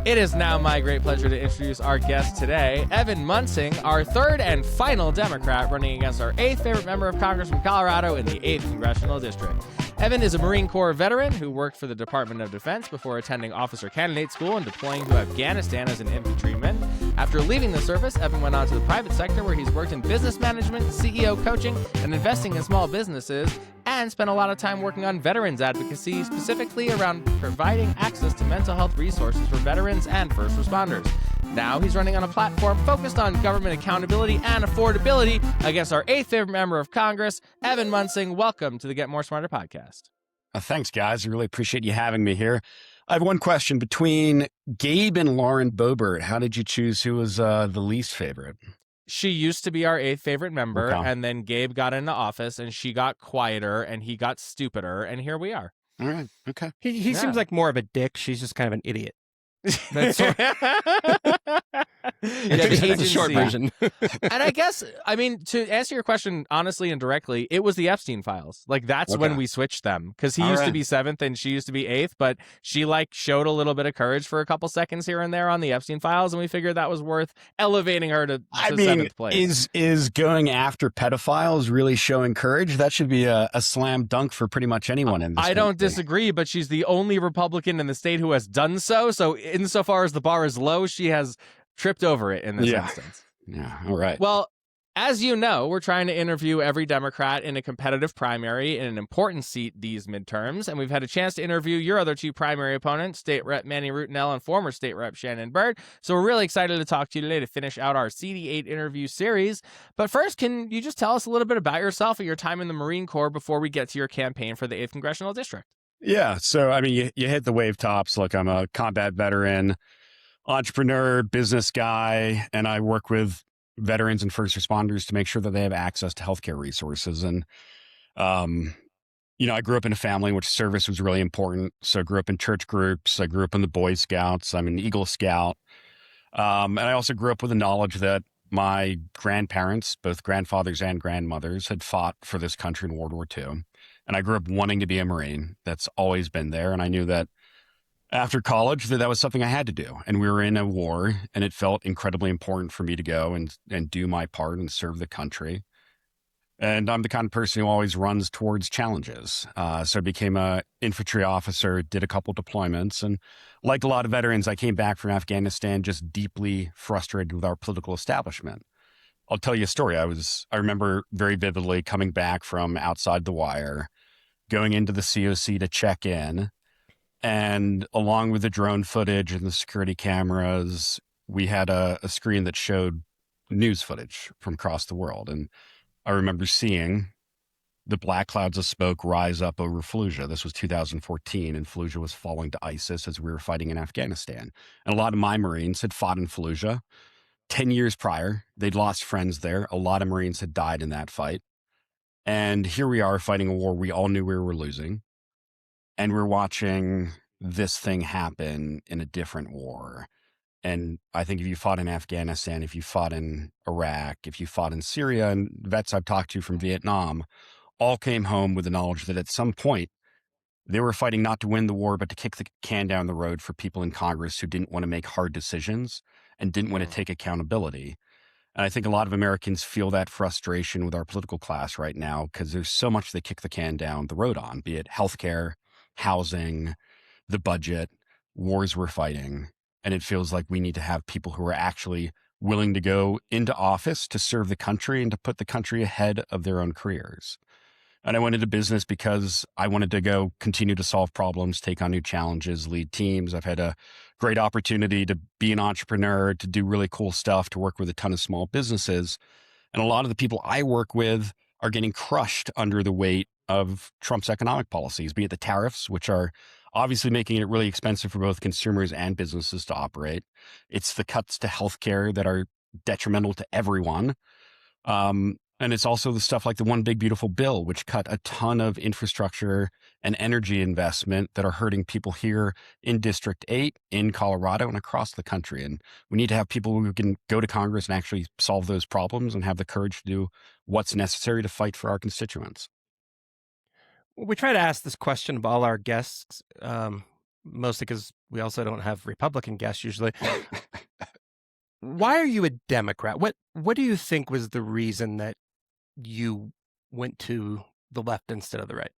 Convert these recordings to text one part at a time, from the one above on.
It is now my great pleasure to introduce our guest today, Evan Munsing, our third and final Democrat running against our eighth favorite member of Congress from Colorado in the 8th Congressional District. Evan is a Marine Corps veteran who worked for the Department of Defense before attending officer candidate school and deploying to Afghanistan as an infantryman. After leaving the service, Evan went on to the private sector where he's worked in business management, CEO coaching, and investing in small businesses, and spent a lot of time working on veterans advocacy, specifically around providing access to mental health resources for veterans and first responders. Now he's running on a platform focused on government accountability and affordability against our eighth favorite member of Congress, Evan Munsing. Welcome to the Get More Smarter podcast. Thanks, guys. I really appreciate you having me here. I have one question. Between Gabe and Lauren Boebert, how did you choose who was the least favorite? She used to be our eighth favorite member, Okay. and then Gabe got into office, and she got quieter, and he got stupider, and here we are. All right. Okay. He seems like more of a dick. She's just kind of an idiot. That's the the short agency. version. And I guess, I mean, to answer your question honestly and directly, it was the Epstein files. Like, that's when Okay. we switched them, because he All used to right. be seventh and she used to be eighth, but she showed a little bit of courage for a couple seconds here and there on the Epstein files, and we figured that was worth elevating her to seventh place. Is going after pedophiles really showing courage? That should be a slam dunk for pretty much anyone in this I don't country. disagree, but she's the only Republican in the state who has done so. So insofar as the bar is low, she has tripped over it in this Yeah. instance. Yeah. All right. Well, as you know, we're trying to interview every Democrat in a competitive primary in an important seat these midterms, and we've had a chance to interview your other two primary opponents, State Rep Manny Rutinell and former State Rep Shannon Byrd. So we're really excited to talk to you today to finish out our CD8 interview series. But first, can you just tell us a little bit about yourself and your time in the Marine Corps before we get to your campaign for the 8th Congressional District? Yeah. So, I mean, you hit the wave tops. Look, I'm a combat veteran, entrepreneur, business guy, and I work with veterans and first responders to make sure that they have access to healthcare resources. And, I grew up in a family in which service was really important. So I grew up in church groups. I grew up in the Boy Scouts. I'm an Eagle Scout. And I also grew up with the knowledge that my grandparents, both grandfathers and grandmothers, had fought for this country in World War II. And I grew up wanting to be a Marine. That's always been there. And I knew that after college that was something I had to do. And we were in a war, and it felt incredibly important for me to go and do my part and serve the country. And I'm the kind of person who always runs towards challenges. So I became an infantry officer, did a couple deployments. And like a lot of veterans, I came back from Afghanistan just deeply frustrated with our political establishment. I'll tell you a story. I remember very vividly coming back from outside the wire, going into the COC to check in. And along with the drone footage and the security cameras, we had a screen that showed news footage from across the world. And I remember seeing the black clouds of smoke rise up over Fallujah. This was 2014, and Fallujah was falling to ISIS as we were fighting in Afghanistan. And a lot of my Marines had fought in Fallujah 10 years prior. They'd lost friends there. A lot of Marines had died in that fight. And here we are fighting a war we all knew we were losing. And we're watching this thing happen in a different war. And I think if you fought in Afghanistan, if you fought in Iraq, if you fought in Syria, and vets I've talked to from Vietnam, all came home with the knowledge that at some point they were fighting not to win the war, but to kick the can down the road for people in Congress who didn't want to make hard decisions and didn't want to take accountability. And I think a lot of Americans feel that frustration with our political class right now because there's so much they kick the can down the road on, be it healthcare, housing, the budget, wars we're fighting. And it feels like we need to have people who are actually willing to go into office to serve the country and to put the country ahead of their own careers. And I went into business because I wanted to go continue to solve problems, take on new challenges, lead teams. I've had a great opportunity to be an entrepreneur, to do really cool stuff, to work with a ton of small businesses. And a lot of the people I work with are getting crushed under the weight of Trump's economic policies, be it the tariffs, which are obviously making it really expensive for both consumers and businesses to operate. It's the cuts to healthcare that are detrimental to everyone. And And it's also the stuff like the One Big Beautiful Bill, which cut a ton of infrastructure and energy investment that are hurting people here in District 8, in Colorado, and across the country. And we need to have people who can go to Congress and actually solve those problems and have the courage to do what's necessary to fight for our constituents. We try to ask this question of all our guests, mostly because we also don't have Republican guests usually. Why are you a Democrat? What do you think was the reason that you went to the left instead of the right?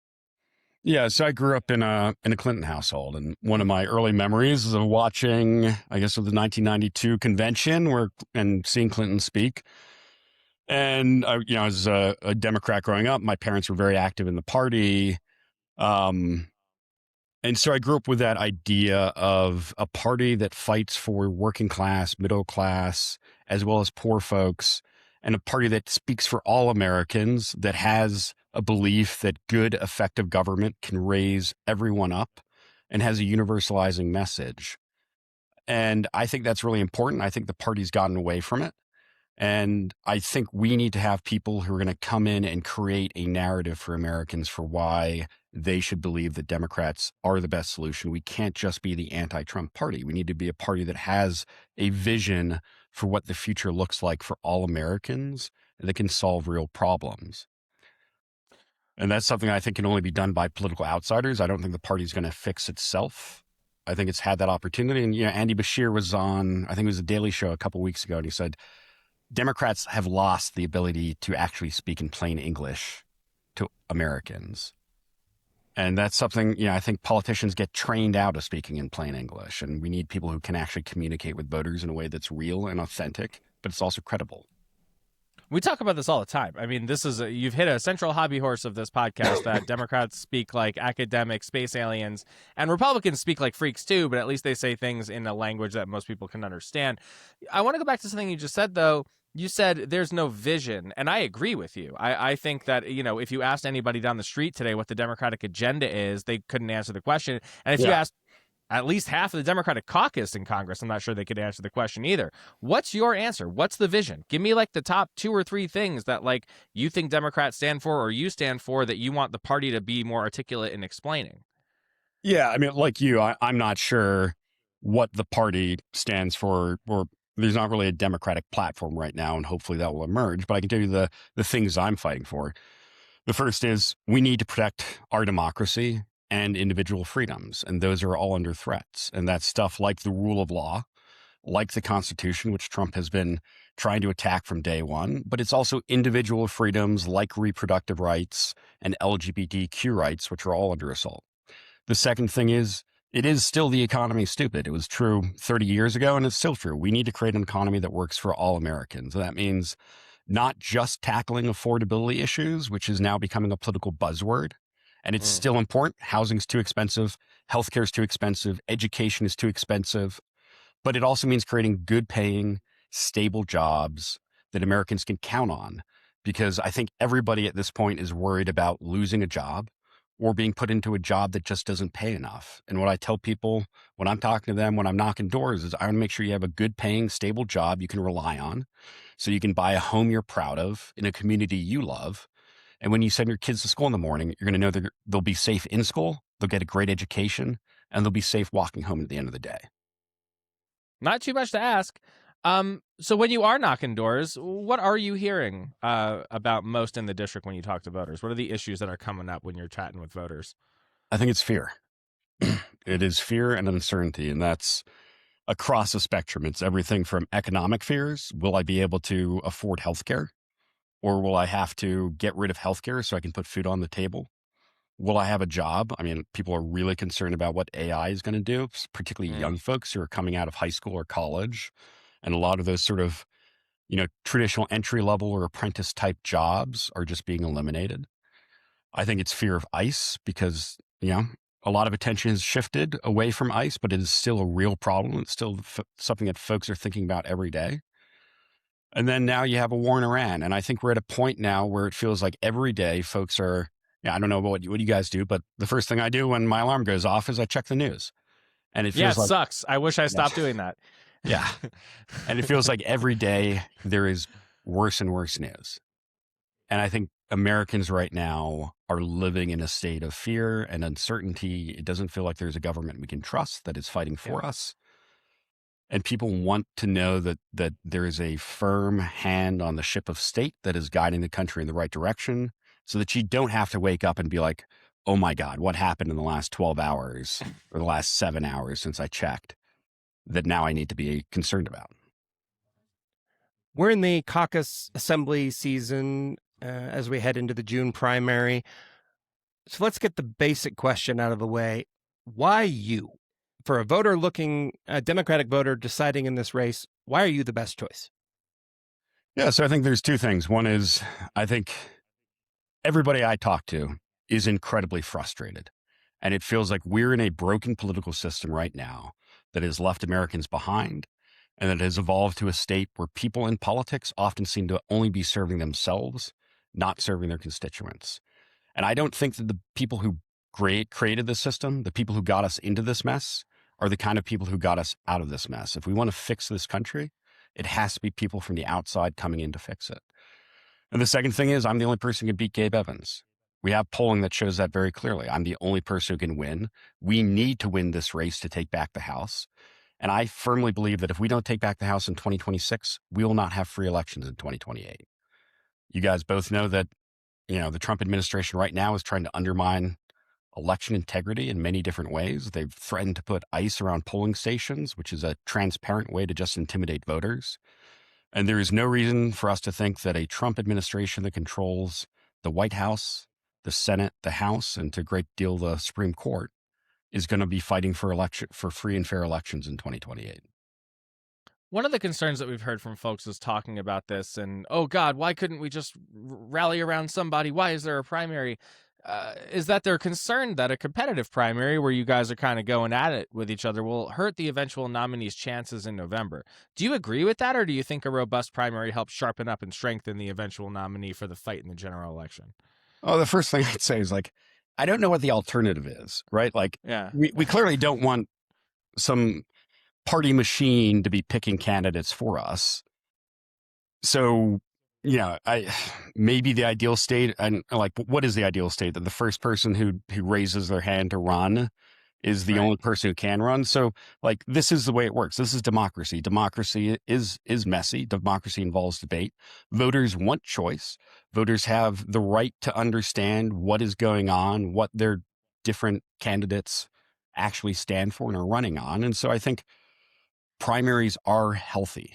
Yeah, so I grew up in a Clinton household, and one of my early memories is of watching, I guess, of the 1992 convention and seeing Clinton speak. And as a Democrat growing up, my parents were very active in the party. And so I grew up with that idea of a party that fights for working class, middle class, as well as poor folks, and a party that speaks for all Americans, that has a belief that good, effective government can raise everyone up and has a universalizing message. And I think that's really important. I think the party's gotten away from it. And I think we need to have people who are going to come in and create a narrative for Americans for why they should believe that Democrats are the best solution. We can't just be the anti-Trump party. We need to be a party that has a vision for what the future looks like for all Americans and that can solve real problems. And that's something I think can only be done by political outsiders. I don't think the party's going to fix itself. I think it's had that opportunity. And, Andy Bashir was on, I think it was a Daily Show a couple weeks ago, and he said, Democrats have lost the ability to actually speak in plain English to Americans. And that's something, I think politicians get trained out of speaking in plain English. And we need people who can actually communicate with voters in a way that's real and authentic, but it's also credible. We talk about this all the time. I mean, you've hit a central hobby horse of this podcast that Democrats speak like academics, space aliens, and Republicans speak like freaks too, but at least they say things in a language that most people can understand. I want to go back to something you just said, though. You said there's no vision, and I agree with you. I think that, if you asked anybody down the street today what the Democratic agenda is, they couldn't answer the question. And if you asked at least half of the Democratic caucus in Congress, I'm not sure they could answer the question either. What's your answer? What's the vision? Give me the top 2 or 3 things that you think Democrats stand for or you stand for that you want the party to be more articulate in explaining. Yeah, I mean, like you, I'm not sure what the party stands for, or there's not really a Democratic platform right now, and hopefully that will emerge. But I can tell you the things I'm fighting for. The first is we need to protect our democracy and individual freedoms, and those are all under threats. And that's stuff like the rule of law, like the Constitution, which Trump has been trying to attack from day one. But it's also individual freedoms like reproductive rights and LGBTQ rights, which are all under assault. The second thing is, it is still the economy stupid. It was true 30 years ago, and it's still true. We need to create an economy that works for all Americans. And that means not just tackling affordability issues, which is now becoming a political buzzword. And it's still important. Housing's too expensive. Healthcare's too expensive. Education is too expensive. But it also means creating good paying, stable jobs that Americans can count on. Because I think everybody at this point is worried about losing a job or being put into a job that just doesn't pay enough. And what I tell people when I'm talking to them, when I'm knocking doors, is I want to make sure you have a good paying, stable job you can rely on so you can buy a home you're proud of in a community you love. And when you send your kids to school in the morning, you're going to know that they'll be safe in school, they'll get a great education, and they'll be safe walking home at the end of the day. Not too much to ask. So when you are knocking doors, what are you hearing about most in the district when you talk to voters? What are the issues that are coming up when you're chatting with voters? I think it's fear. It is fear and uncertainty, and that's across the spectrum. It's everything from economic fears. Will I be able to afford healthcare? Or will I have to get rid of healthcare so I can put food on the table? Will I have a job? I mean, people are really concerned about what AI is going to do, particularly young folks who are coming out of high school or college. And a lot of those sort of, traditional entry level or apprentice type jobs are just being eliminated. I think it's fear of ICE because, a lot of attention has shifted away from ICE, but it is still a real problem. It's still something that folks are thinking about every day. And then now you have a war in Iran. And I think we're at a point now where it feels like every day folks are, I don't know what you guys do, but the first thing I do when my alarm goes off is I check the news. And it feels it sucks. I wish I stopped doing that. Yeah. And it feels like every day there is worse and worse news. And I think Americans right now are living in a state of fear and uncertainty. It doesn't feel like there's a government we can trust that is fighting Yeah. for us. And people want to know that there is a firm hand on the ship of state that is guiding the country in the right direction, so that you don't have to wake up and be like, oh my God, what happened in the last 12 hours or the last 7 hours since I checked that now I need to be concerned about. We're in the caucus assembly season as we head into the June primary. So let's get the basic question out of the way. Why you? For a Democratic voter deciding in this race, why are you the best choice? Yeah, so I think there's two things. One is, I think everybody I talk to is incredibly frustrated. And it feels like we're in a broken political system right now that has left Americans behind, and that has evolved to a state where people in politics often seem to only be serving themselves, not serving their constituents. And I don't think that the people who created this system, the people who got us into this mess, are the kind of people who got us out of this mess. If we want to fix this country, it has to be people from the outside coming in to fix it. And the second thing is, I'm the only person who can beat Gabe Evans. We have polling that shows that very clearly. I'm the only person who can win. We need to win this race to take back the House. And I firmly believe that if we don't take back the House in 2026, we will not have free elections in 2028. You guys both know that, the Trump administration right now is trying to undermine election integrity in many different ways. They've threatened to put ICE around polling stations, which is a transparent way to just intimidate voters. And there is no reason for us to think that a Trump administration that controls the White House, the Senate, the House, and to a great deal the Supreme Court is going to be fighting for free and fair elections in 2028. One of the concerns that we've heard from folks is talking about this and, oh God, why couldn't we just rally around somebody? Why is there a primary? Is that they're concerned that a competitive primary where you guys are kind of going at it with each other will hurt the eventual nominee's chances in November. Do you agree with that, or do you think a robust primary helps sharpen up and strengthen the eventual nominee for the fight in the general election? Oh, the first thing I'd say is I don't know what the alternative is, right? Yeah. We clearly don't want some party machine to be picking candidates for us. So, maybe the ideal state, and what is the ideal state? That the first person who raises their hand to run is the only person who can run. So this is the way it works. This is democracy. Democracy is messy. Democracy involves debate. Voters want choice. Voters have the right to understand what is going on, what their different candidates actually stand for and are running on. And so I think primaries are healthy,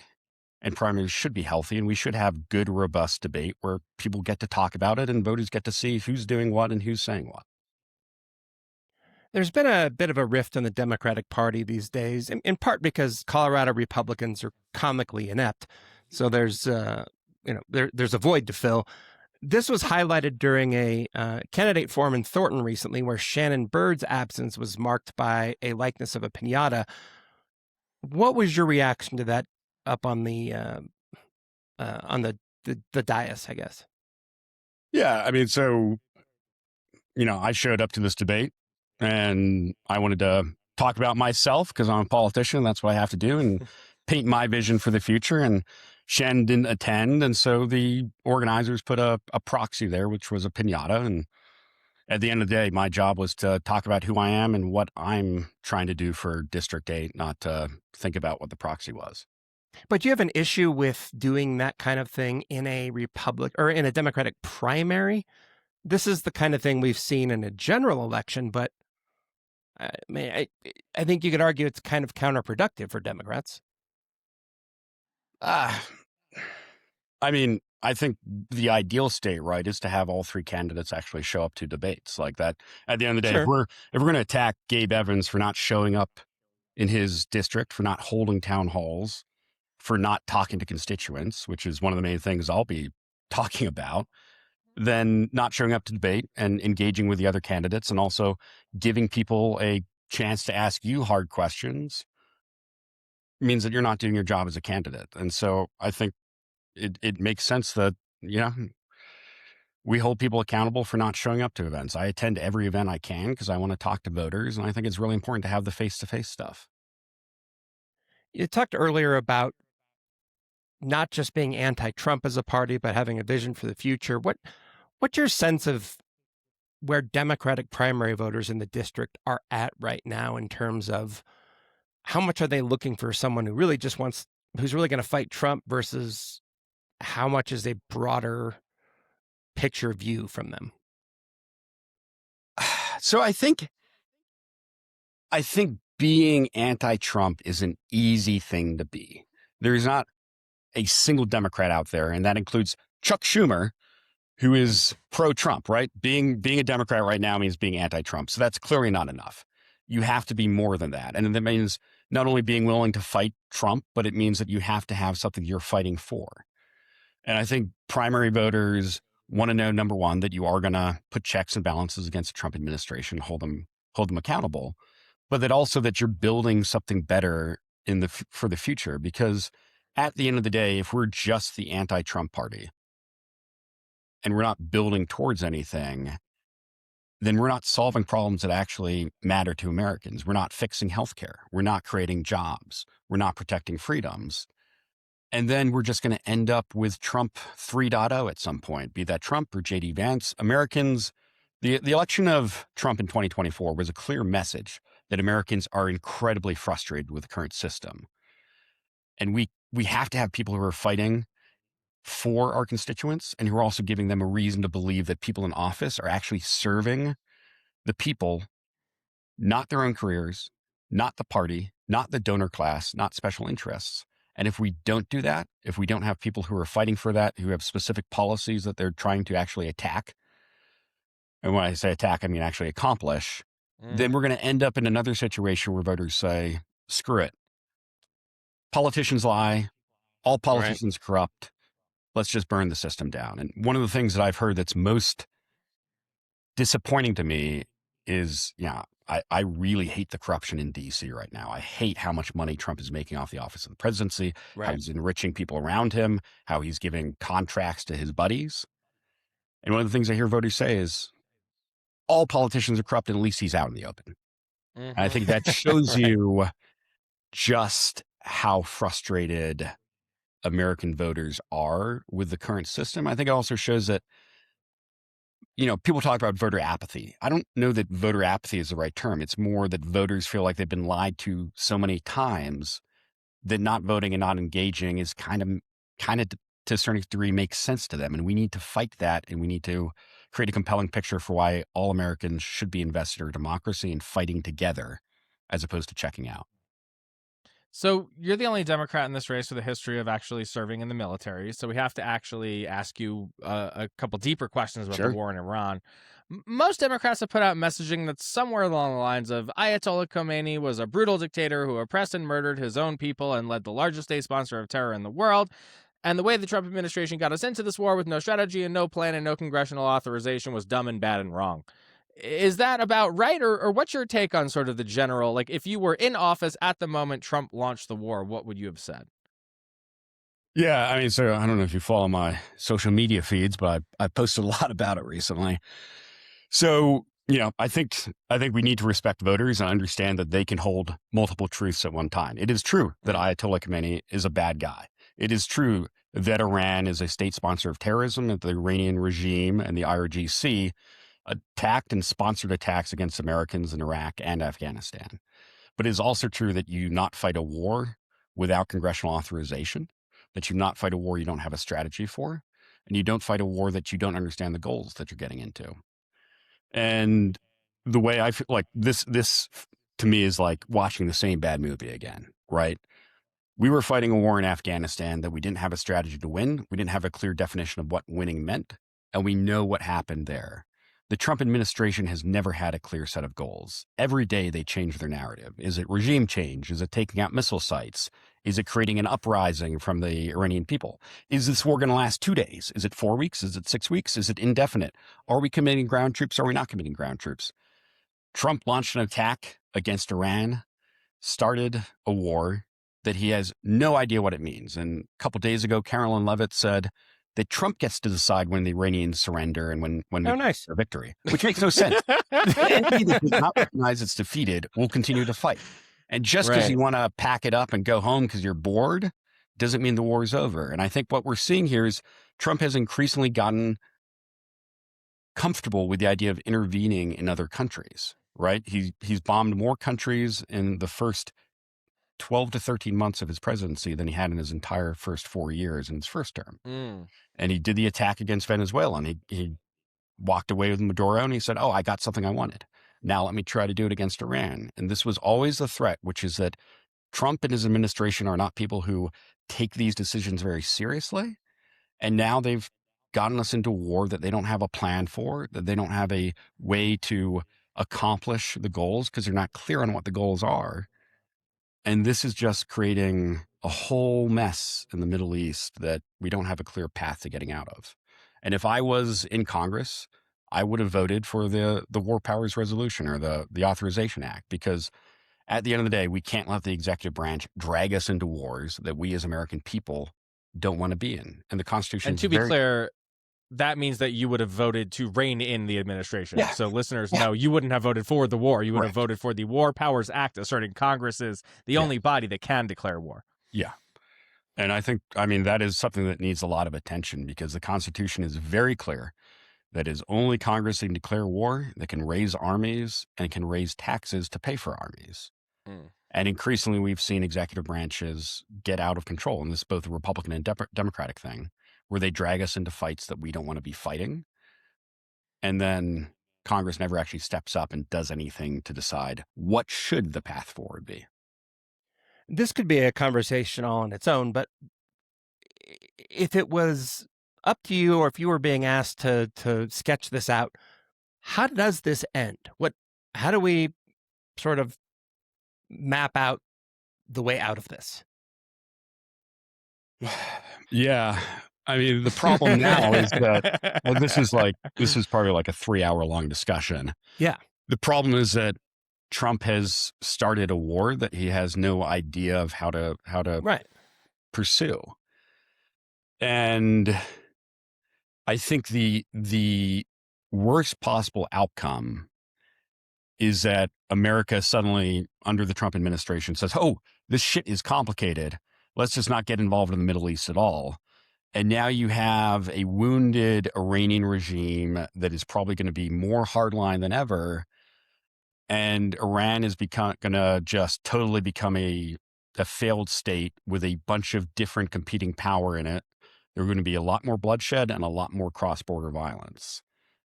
and primaries should be healthy, and we should have good, robust debate where people get to talk about it and voters get to see who's doing what and who's saying what. There's been a bit of a rift in the Democratic Party these days, in part because Colorado Republicans are comically inept. So there's a void to fill. This was highlighted during a candidate forum in Thornton recently, where Shannon Byrd's absence was marked by a likeness of a piñata. What was your reaction to that up on the dais, I guess? Yeah, I mean, so I showed up to this debate and I wanted to talk about myself because I'm a politician. That's what I have to do, and paint my vision for the future. And Shannon didn't attend. And so the organizers put a proxy there, which was a piñata. And at the end of the day, my job was to talk about who I am and what I'm trying to do for District 8, not to think about what the proxy was. But do you have an issue with doing that kind of thing in a in a Democratic primary? This is the kind of thing we've seen in a general election, but I think you could argue it's kind of counterproductive for Democrats. I mean, I think the ideal state, right, is to have all three candidates actually show up to debates like that. At the end of the day, Sure. if we're going to attack Gabe Evans for not showing up in his district, for not holding town halls, for not talking to constituents, which is one of the main things I'll be talking about, then not showing up to debate and engaging with the other candidates, and also giving people a chance to ask you hard questions means that you're not doing your job as a candidate. And so I think it makes sense that, we hold people accountable for not showing up to events. I attend every event I can because I want to talk to voters, and I think it's really important to have the face-to-face stuff. You talked earlier about not just being anti-Trump as a party, but having a vision for the future. What's your sense of where Democratic primary voters in the district are at right now in terms of how much are they looking for someone who really just wants, who's really going to fight Trump versus how much is a broader picture view from them? So I think being anti-Trump is an easy thing to be. There's not a single Democrat out there, and that includes Chuck Schumer, who is pro-Trump, right? Being a Democrat right now means being anti-Trump. So that's clearly not enough. You have to be more than that. And that means not only being willing to fight Trump, but it means that you have to have something you're fighting for. And I think primary voters want to know, number one, that you are going to put checks and balances against the Trump administration, hold them accountable, but that also that you're building something better for the future. Because at the end of the day, if we're just the anti-Trump party and we're not building towards anything, then we're not solving problems that actually matter to Americans. We're not fixing healthcare. We're not creating jobs. We're not protecting freedoms. And then we're just going to end up with Trump 3.0 at some point, be that Trump or J.D. Vance. Americans, the election of Trump in 2024 was a clear message that Americans are incredibly frustrated with the current system. And we have to have people who are fighting for our constituents and who are also giving them a reason to believe that people in office are actually serving the people, not their own careers, not the party, not the donor class, not special interests. And if we don't do that, if we don't have people who are fighting for that, who have specific policies that they're trying to actually attack, and when I say attack, I mean actually accomplish, then we're going to end up in another situation where voters say, screw it. Politicians lie. All politicians corrupt. Let's just burn the system down. And one of the things that I've heard that's most disappointing to me is, I really hate the corruption in D.C. right now. I hate how much money Trump is making off the office of the presidency, how he's enriching people around him, how he's giving contracts to his buddies. And one of the things I hear voters say is, all politicians are corrupt, and at least he's out in the open. And I think that shows you just how frustrated American voters are with the current system. I think it also shows that, people talk about voter apathy. I don't know that voter apathy is the right term. It's more that voters feel like they've been lied to so many times that not voting and not engaging is kind of to a certain degree makes sense to them. And we need to fight that, and we need to create a compelling picture for why all Americans should be invested in our democracy and fighting together as opposed to checking out. So you're the only Democrat in this race with a history of actually serving in the military. So we have to actually ask you a couple deeper questions about the war in Iran. Most Democrats have put out messaging that's somewhere along the lines of Ayatollah Khomeini was a brutal dictator who oppressed and murdered his own people and led the largest state sponsor of terror in the world. And the way the Trump administration got us into this war with no strategy and no plan and no congressional authorization was dumb and bad and wrong. Is that about right? Or what's your take on sort of the general, like if you were in office at the moment Trump launched the war, what would you have said? Yeah, I mean, so I don't know if you follow my social media feeds, but I posted a lot about it recently. So, I think we need to respect voters and understand that they can hold multiple truths at one time. It is true that Ayatollah Khomeini is a bad guy. It is true that Iran is a state sponsor of terrorism, that the Iranian regime and the IRGC attacked and sponsored attacks against Americans in Iraq and Afghanistan. But it is also true that you not fight a war without congressional authorization, that you not fight a war you don't have a strategy for, and you don't fight a war that you don't understand the goals that you're getting into. And the way I feel like this to me is like watching the same bad movie again, right? We were fighting a war in Afghanistan that we didn't have a strategy to win. We didn't have a clear definition of what winning meant. And we know what happened there. The Trump administration has never had a clear set of goals. Every day they change their narrative. Is it regime change? Is it taking out missile sites? Is it creating an uprising from the Iranian people? Is this war going to last 2 days? Is it 4 weeks? Is it 6 weeks? Is it indefinite? Are we committing ground troops? Are we not committing ground troops? Trump launched an attack against Iran, started a war that he has no idea what it means. And a couple of days ago, Carolyn Levitt said that Trump gets to decide when the Iranians surrender and when we nice. a victory, which makes no sense. The enemy that does not recognize it's defeated will continue to fight. And just because you want to pack it up and go home because you're bored doesn't mean the war is over. And I think what we're seeing here is Trump has increasingly gotten comfortable with the idea of intervening in other countries, right? He's bombed more countries in the first 12 to 13 months of his presidency than he had in his entire first 4 years in his first term. And he did the attack against Venezuela, and he walked away with Maduro, and he said, oh, I got something I wanted. Now let me try to do it against Iran. And this was always the threat, which is that Trump and his administration are not people who take these decisions very seriously. And now they've gotten us into war that they don't have a plan for, that they don't have a way to accomplish the goals because they're not clear on what the goals are. And this is just creating a whole mess in the Middle East that we don't have a clear path to getting out of. And if I was in Congress, I would have voted for the War Powers Resolution or the Authorization Act, because at the end of the day, we can't let the executive branch drag us into wars that we as American people don't want to be in. And the Constitution And to be clear, that means that you would have voted to rein in the administration. Yeah. So listeners know you wouldn't have voted for the war. You would have voted for the War Powers Act, asserting Congress is the only body that can declare war. Yeah. And I mean, that is something that needs a lot of attention, because the Constitution is very clear that it is only Congress that can declare war, that can raise armies, and can raise taxes to pay for armies. And increasingly, we've seen executive branches get out of control. And this is both a Republican and Democratic thing, where they drag us into fights that we don't want to be fighting. And then Congress never actually steps up and does anything to decide what should the path forward be. This could be a conversation all on its own, but if it was up to you, or if you were being asked to sketch this out, how does this end? How do we sort of map out the way out of this? Yeah. I mean, the problem now is that, well, this is probably like a 3-hour long discussion. Yeah. The problem is that Trump has started a war that he has no idea of how to pursue. And I think the worst possible outcome is that America suddenly, under the Trump administration, says, oh, this shit is complicated. Let's just not get involved in the Middle East at all. And now you have a wounded Iranian regime that is probably going to be more hardline than ever. And Iran is going to just totally become a failed state with a bunch of different competing power in it. There are going to be a lot more bloodshed and a lot more cross-border violence.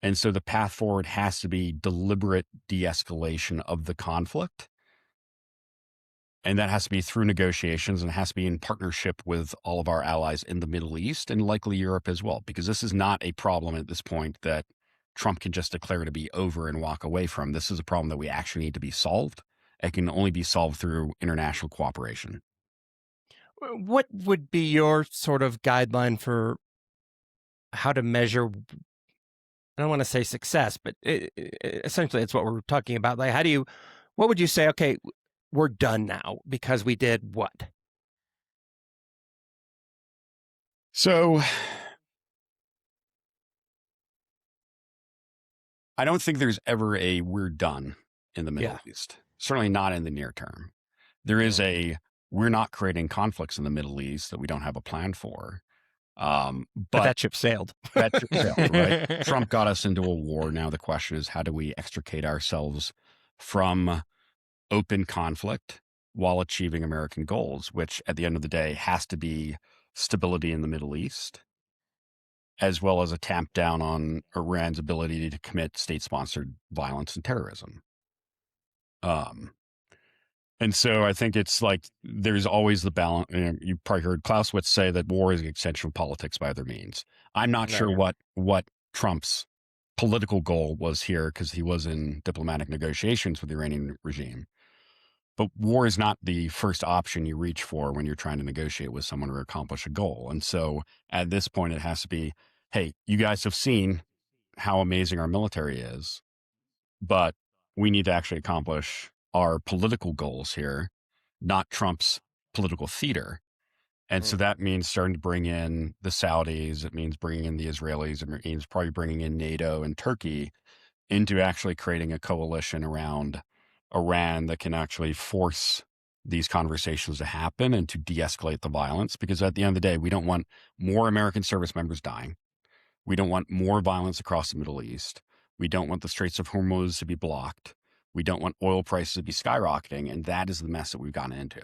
And so the path forward has to be deliberate de-escalation of the conflict. And that has to be through negotiations, and it has to be in partnership with all of our allies in the Middle East and likely Europe as well, because this is not a problem at this point that Trump can just declare to be over and walk away from. This is a problem that we actually need to be solved. It can only be solved through international cooperation. What would be your sort of guideline for how to measure, I don't want to say success, but essentially it's what we're talking about. Like, what would you say, okay, we're done now because we did what? So I don't think there's ever a we're done in the Middle East. Certainly not in the near term. There is we're not creating conflicts in the Middle East that we don't have a plan for. But that ship sailed. That ship sailed, right? Trump got us into a war. Now the question is, how do we extricate ourselves from open conflict while achieving American goals, which at the end of the day has to be stability in the Middle East, as well as a tamp down on Iran's ability to commit state-sponsored violence and terrorism. And so I think it's like there's always the balance. You probably heard Clausewitz say that war is an extension of politics by other means. I'm not sure what Trump's political goal was here, because he was in diplomatic negotiations with the Iranian regime. But war is not the first option you reach for when you're trying to negotiate with someone or accomplish a goal. And so at this point, it has to be, hey, you guys have seen how amazing our military is, but we need to actually accomplish our political goals here, not Trump's political theater. And so that means starting to bring in the Saudis. It means bringing in the Israelis. It means probably bringing in NATO and Turkey into actually creating a coalition around Iran that can actually force these conversations to happen and to de-escalate the violence, because at the end of the day, we don't want more American service members dying. We don't want more violence across the Middle East. We don't want the Straits of Hormuz to be blocked. We don't want oil prices to be skyrocketing. And that is the mess that we've gotten into.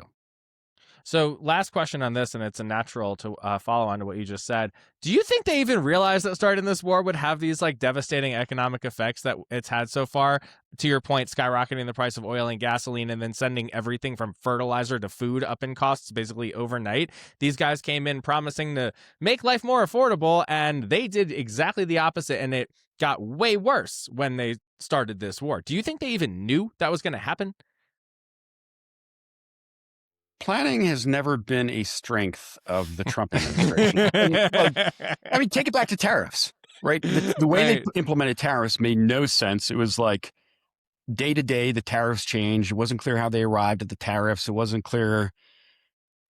So last question on this, and it's a natural to follow on to what you just said. Do you think they even realized that starting this war would have these like devastating economic effects that it's had so far? To your point, skyrocketing the price of oil and gasoline and then sending everything from fertilizer to food up in costs basically overnight. These guys came in promising to make life more affordable, and they did exactly the opposite, and it got way worse when they started this war. Do you think they even knew that was going to happen? Planning has never been a strength of the Trump administration. I mean, take it back to tariffs, right? The way Right. they implemented tariffs made no sense. It was like day to day, the tariffs changed. It wasn't clear how they arrived at the tariffs. It wasn't clear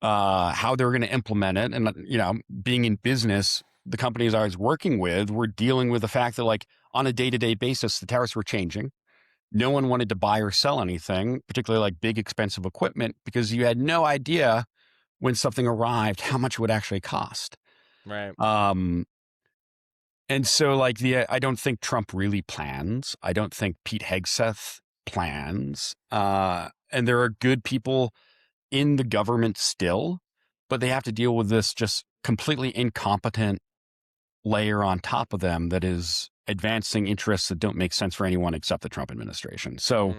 how they were going to implement it. And, you know, being in business, the companies I was working with were dealing with the fact that, like, on a day to day basis, the tariffs were changing. No one wanted to buy or sell anything, particularly like big, expensive equipment, because you had no idea when something arrived how much it would actually cost. Right. And so, like, I don't think Trump really plans. I don't think Pete Hegseth plans. And there are good people in the government still, but they have to deal with this just completely incompetent layer on top of them that is advancing interests that don't make sense for anyone except the Trump administration. So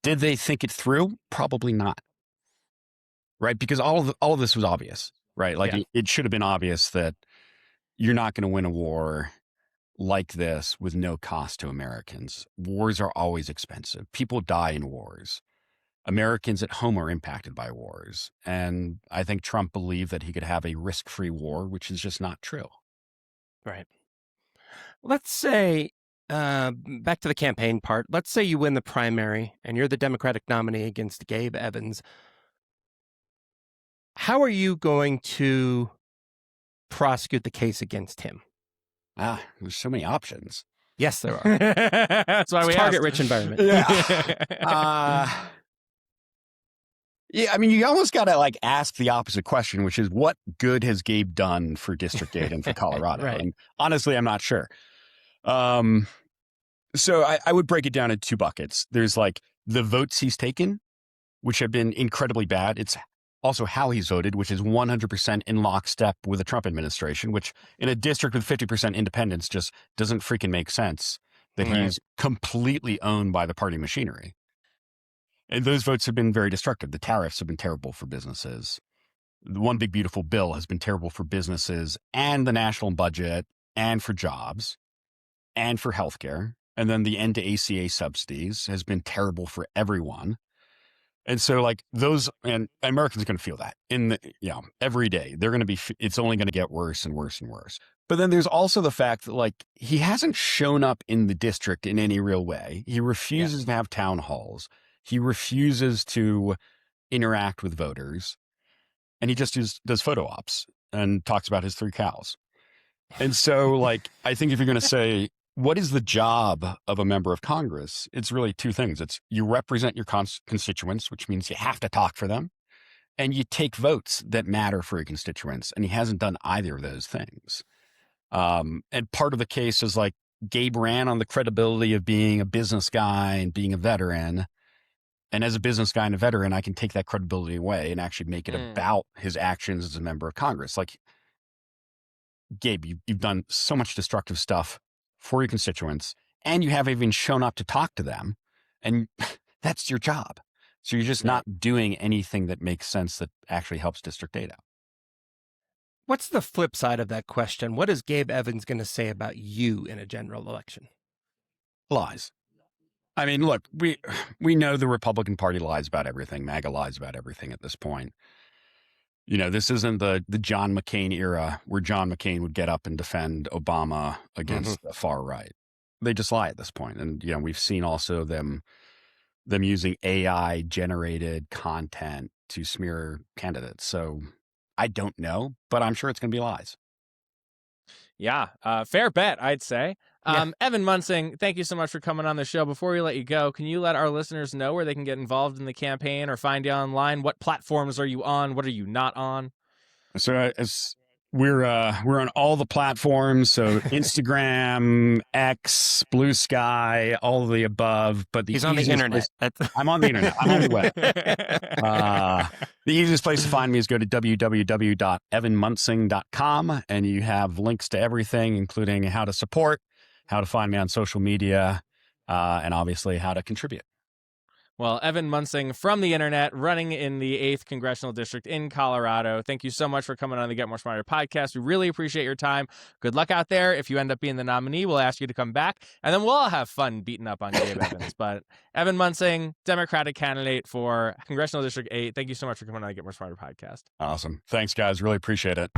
did they think it through? Probably not. Right? Because all of this was obvious, right? Like it should have been obvious that you're not going to win a war like this with no cost to Americans. Wars are always expensive. People die in wars. Americans at home are impacted by wars. And I think Trump believed that he could have a risk-free war, which is just not true. Right. Let's say, back to the campaign part, let's say you win the primary and you're the Democratic nominee against Gabe Evans. How are you going to prosecute the case against him? There's so many options. Yes, there are. That's why we target-rich environment. Yeah. Yeah, I mean, you almost got to like ask the opposite question, which is what good has Gabe done for District 8 and for Colorado? Right. And honestly, I'm not sure. So I would break it down in two buckets. There's like the votes he's taken, which have been incredibly bad. It's also how he's voted, which is 100% in lockstep with the Trump administration, which in a district with 50% independents just doesn't freaking make sense that he's completely owned by the party machinery. And those votes have been very destructive. The tariffs have been terrible for businesses. The one big beautiful bill has been terrible for businesses and the national budget and for jobs and for healthcare. And then the end to ACA subsidies has been terrible for everyone. And so like those, and Americans are going to feel that in the, every day. They're going to be, it's only going to get worse and worse and worse. But then there's also the fact that like he hasn't shown up in the district in any real way. He refuses to have town halls. He refuses to interact with voters, and he just does photo ops and talks about his 3 cows. And so, like, I think if you're going to say, what is the job of a member of Congress? It's really 2 things. It's you represent your constituents, which means you have to talk for them, and you take votes that matter for your constituents. And he hasn't done either of those things. And part of the case is like Gabe ran on the credibility of being a business guy and being a veteran. And as a business guy and a veteran, I can take that credibility away and actually make it about his actions as a member of Congress. Like, Gabe, you've done so much destructive stuff for your constituents, and you haven't even shown up to talk to them. And that's your job. So you're just not doing anything that makes sense that actually helps District 8 out. What's the flip side of that question? What is Gabe Evans going to say about you in a general election? Lies. I mean, look, we know the Republican Party lies about everything. MAGA lies about everything at this point. This isn't the John McCain era where John McCain would get up and defend Obama against the far right. They just lie at this point. And, we've seen also them using AI generated content to smear candidates. So I don't know, but I'm sure it's going to be lies. Yeah, fair bet, I'd say. Yeah. Evan Munsing, thank you so much for coming on the show. Before we let you go, can you let our listeners know where they can get involved in the campaign or find you online? What platforms are you on? What are you not on? So we're on all the platforms, so Instagram, X, Blue Sky, all of the above. But He's on the internet. I'm on the internet. I'm on the web. The easiest place to find me is go to www.evanmunsing.com, and you have links to everything, including how to support, how to find me on social media, and obviously how to contribute. Well, Evan Munsing from the internet, running in the 8th Congressional District in Colorado. Thank you so much for coming on the Get More Smarter podcast. We really appreciate your time. Good luck out there. If you end up being the nominee, we'll ask you to come back, and then we'll all have fun beating up on Gabe Evans. But Evan Munsing, Democratic candidate for Congressional District 8, thank you so much for coming on the Get More Smarter podcast. Awesome. Thanks, guys. Really appreciate it.